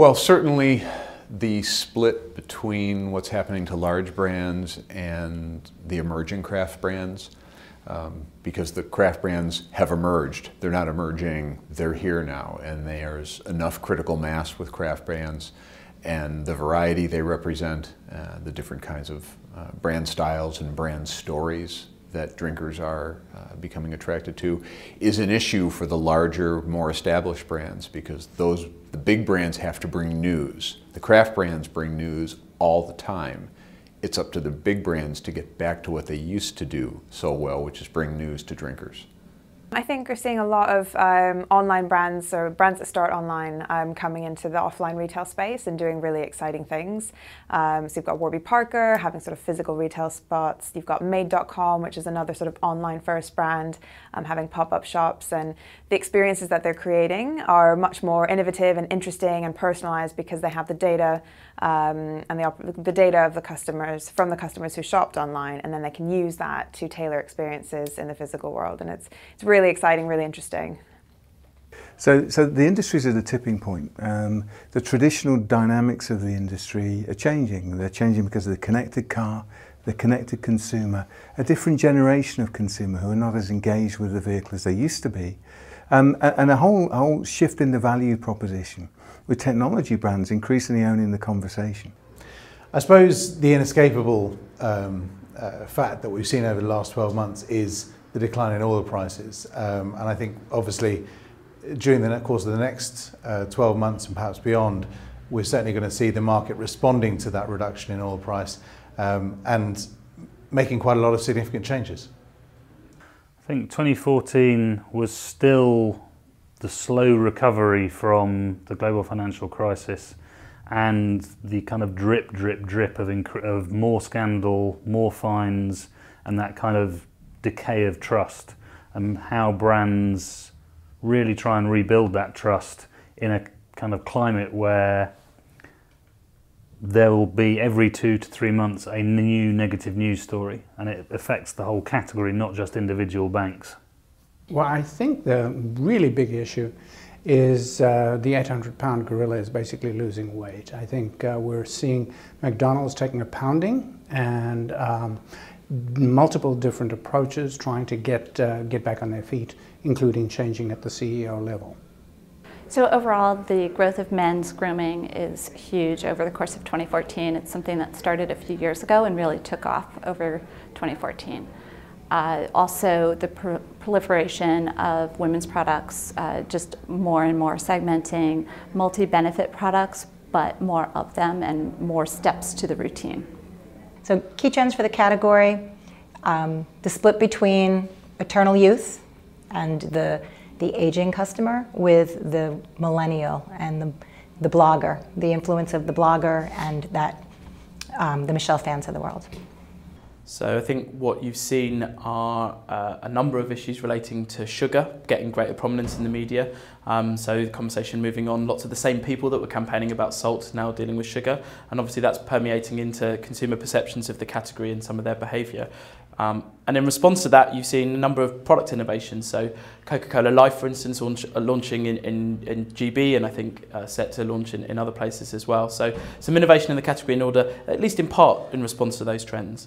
Well, certainly the split between what's happening to large brands and the emerging craft brands, because the craft brands have emerged. They're not emerging, they're here now, and there's enough critical mass with craft brands and the variety they represent, the different kinds of brand styles and brand stories that drinkers are becoming attracted to, is an issue for the larger, more established brands, because the big brands have to bring news. The craft brands bring news all the time. It's up to the big brands to get back to what they used to do so well, which is bring news to drinkers. I think we're seeing a lot of online brands, or brands that start online, coming into the offline retail space and doing really exciting things. So you've got Warby Parker having sort of physical retail spots. You've got Made.com, which is another sort of online first brand, having pop-up shops, and the experiences that they're creating are much more innovative and interesting and personalized because they have the data and the data of the customers, from the customers who shopped online, and then they can use that to tailor experiences in the physical world, and it's really exciting, really interesting. So the industry's at a tipping point. The traditional dynamics of the industry are changing. They're changing because of the connected car, the connected consumer, a different generation of consumer who are not as engaged with the vehicle as they used to be, and a whole shift in the value proposition, with technology brands increasingly owning the conversation. I suppose the inescapable fact that we've seen over the last 12 months is the decline in oil prices. And I think obviously during the course of the next 12 months and perhaps beyond, we're certainly going to see the market responding to that reduction in oil price and making quite a lot of significant changes. I think 2014 was still the slow recovery from the global financial crisis and the kind of drip of more scandal, more fines, and that kind of decay of trust, and how brands really try and rebuild that trust in a kind of climate where there will be every 2 to 3 months a new negative news story, and it affects the whole category, not just individual banks. Well, I think the really big issue is the 800-pound gorilla is basically losing weight. I think we're seeing McDonald's taking a pounding, and multiple different approaches trying to get back on their feet, including changing at the CEO level. So overall, the growth of men's grooming is huge over the course of 2014. It's something that started a few years ago and really took off over 2014. Also, the proliferation of women's products, just more and more segmenting, multi-benefit products, but more of them and more steps to the routine. So key trends for the category, the split between eternal youth and the aging customer with the millennial and the blogger, the influence of the blogger and that the Michelle Fans of the world. So I think what you've seen are a number of issues relating to sugar getting greater prominence in the media. So the conversation moving on, lots of the same people that were campaigning about salt now dealing with sugar, and obviously that's permeating into consumer perceptions of the category and some of their behaviour. And in response to that, you've seen a number of product innovations. So Coca-Cola Life, for instance, launching in GB, and I think set to launch in other places as well. So some innovation in the category in order, at least in part, in response to those trends.